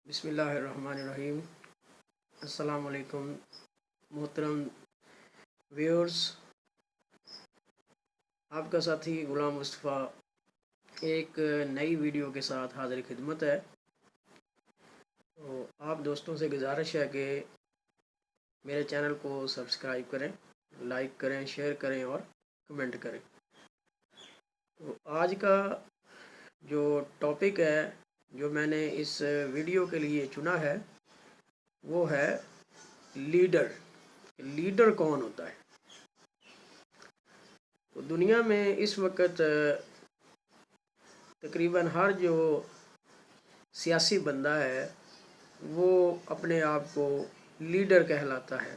بسم اللہ الرحمن الرحیم۔ السلام علیکم محترم ویورز، آپ کا ساتھی غلام مصطفیٰ ایک نئی ویڈیو کے ساتھ حاضر خدمت ہے۔ تو آپ دوستوں سے گزارش ہے کہ میرے چینل کو سبسکرائب کریں، لائک کریں، شیئر کریں اور کمنٹ کریں۔ تو آج کا جو ٹاپک ہے جو میں نے اس ویڈیو کے لیے چنا ہے وہ ہے لیڈر۔ لیڈر کون ہوتا ہے؟ تو دنیا میں اس وقت تقریباً ہر جو سیاسی بندہ ہے وہ اپنے آپ کو لیڈر کہلاتا ہے،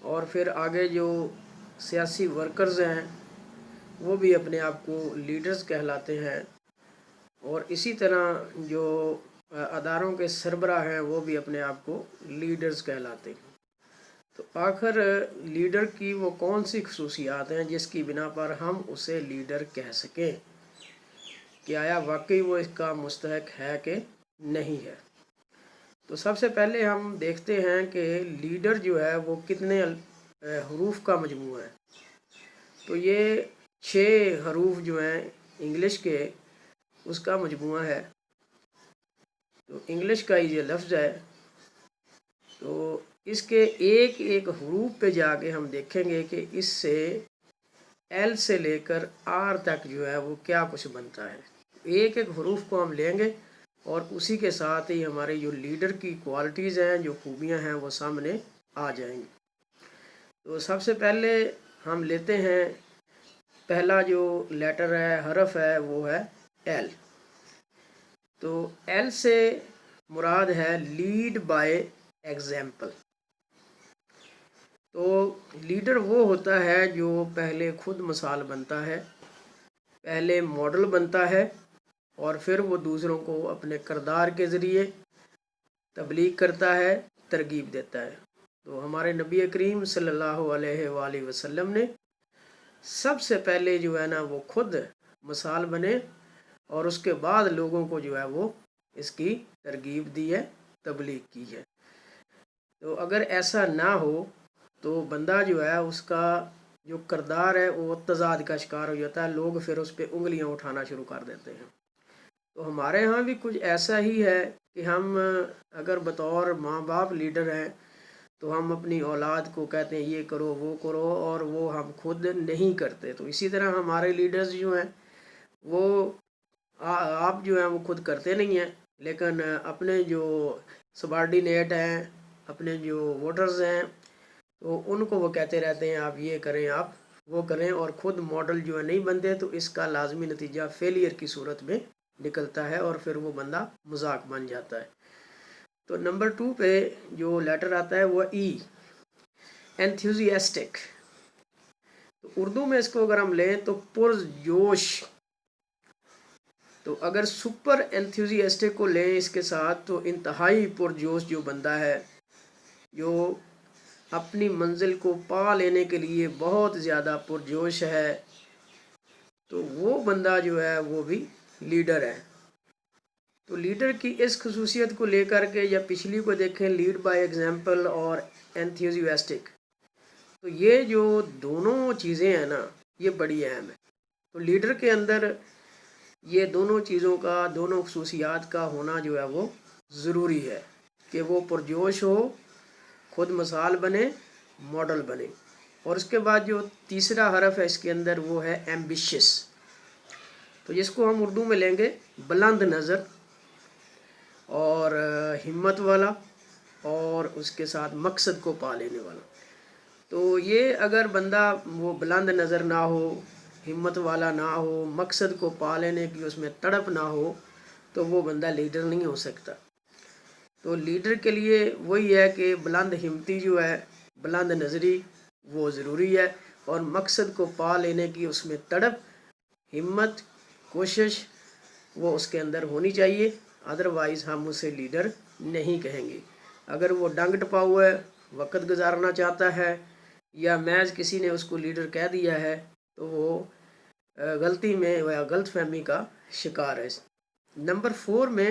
اور پھر آگے جو سیاسی ورکرز ہیں وہ بھی اپنے آپ کو لیڈرز کہلاتے ہیں، اور اسی طرح جو اداروں کے سربراہ ہیں وہ بھی اپنے آپ کو لیڈرز کہلاتے ہیں۔ تو آخر لیڈر کی وہ کون سی خصوصیات ہیں جس کی بنا پر ہم اسے لیڈر کہہ سکیں کہ آیا واقعی وہ اس کا مستحق ہے کہ نہیں ہے؟ تو سب سے پہلے ہم دیکھتے ہیں کہ لیڈر جو ہے وہ کتنے حروف کا مجموعہ ہے۔ تو یہ 6 حروف جو ہیں انگلش کے، اس کا مجموعہ ہے۔ تو انگلش کا یہ لفظ ہے، تو اس کے ایک ایک حروف پہ جا کے ہم دیکھیں گے کہ اس سے ایل سے لے کر آر تک جو ہے وہ کیا کچھ بنتا ہے۔ ایک ایک حروف کو ہم لیں گے اور اسی کے ساتھ ہی ہمارے جو لیڈر کی کوالٹیز ہیں، جو خوبیاں ہیں، وہ سامنے آ جائیں گی۔ تو سب سے پہلے ہم لیتے ہیں پہلا جو لیٹر ہے، حرف ہے، وہ ہے ایل۔ تو ایل سے مراد ہے لیڈ بائی ایگزامپل۔ تو لیڈر وہ ہوتا ہے جو پہلے خود مثال بنتا ہے، پہلے ماڈل بنتا ہے، اور پھر وہ دوسروں کو اپنے کردار کے ذریعے تبلیغ کرتا ہے، ترغیب دیتا ہے۔ تو ہمارے نبی کریم صلی اللہ علیہ وآلہ وسلم نے سب سے پہلے جو ہے نا وہ خود مثال بنے، اور اس کے بعد لوگوں کو جو ہے وہ اس کی ترغیب دی ہے، تبلیغ کی ہے۔ تو اگر ایسا نہ ہو تو بندہ جو ہے اس کا جو کردار ہے وہ تضاد کا شکار ہو جاتا ہے، لوگ پھر اس پہ انگلیاں اٹھانا شروع کر دیتے ہیں۔ تو ہمارے ہاں بھی کچھ ایسا ہی ہے کہ ہم اگر بطور ماں باپ لیڈر ہیں تو ہم اپنی اولاد کو کہتے ہیں یہ کرو وہ کرو، اور وہ ہم خود نہیں کرتے۔ تو اسی طرح ہمارے لیڈرز جو ہیں وہ آپ جو ہیں وہ خود کرتے نہیں ہیں، لیکن اپنے جو سبارڈینیٹ ہیں، اپنے جو ووٹرز ہیں، تو ان کو وہ کہتے رہتے ہیں آپ یہ کریں، آپ وہ کریں، اور خود ماڈل جو ہے نہیں بنتے۔ تو اس کا لازمی نتیجہ فیلئر کی صورت میں نکلتا ہے، اور پھر وہ بندہ مذاق بن جاتا ہے۔ تو نمبر 2 پہ جو لیٹر آتا ہے وہ ای، انتھوزیاسٹک۔ تو اردو میں اس کو اگر ہم لیں تو پرجوش۔ تو اگر سپر انتھوزیاسٹک کو لیں اس کے ساتھ تو انتہائی پرجوش جو بندہ ہے، جو اپنی منزل کو پا لینے کے لیے بہت زیادہ پرجوش ہے، تو وہ بندہ جو ہے وہ بھی لیڈر ہے۔ تو لیڈر کی اس خصوصیت کو لے کر کے یا پچھلی کو دیکھیں، لیڈ بائی ایگزامپل اور انتھوزیاسٹک، تو یہ جو دونوں چیزیں ہیں نا یہ بڑی اہم ہے۔ تو لیڈر کے اندر یہ دونوں چیزوں کا، دونوں خصوصیات کا ہونا جو ہے وہ ضروری ہے کہ وہ پرجوش ہو، خود مثال بنے، ماڈل بنے۔ اور اس کے بعد جو تیسرا حرف ہے اس کے اندر وہ ہے ایمبیشس۔ تو جس کو ہم اردو میں لیں گے بلند نظر اور ہمت والا، اور اس کے ساتھ مقصد کو پا لینے والا۔ تو یہ اگر بندہ وہ بلند نظر نہ ہو، ہمت والا نہ ہو، مقصد کو پا لینے کی اس میں تڑپ نہ ہو، تو وہ بندہ لیڈر نہیں ہو سکتا۔ تو لیڈر کے لیے وہی ہے کہ بلند ہمتی جو ہے، بلند نظری، وہ ضروری ہے، اور مقصد کو پا لینے کی اس میں تڑپ، ہمت، کوشش وہ اس کے اندر ہونی چاہیے، ادروائز ہم اسے لیڈر نہیں کہیں گے۔ اگر وہ ڈنگ ٹپا ہوا ہے، وقت گزارنا چاہتا ہے، یا محض کسی نے اس کو لیڈر کہہ دیا ہے، تو وہ غلطی میں یا غلط فہمی کا شکار ہے۔ نمبر 4 میں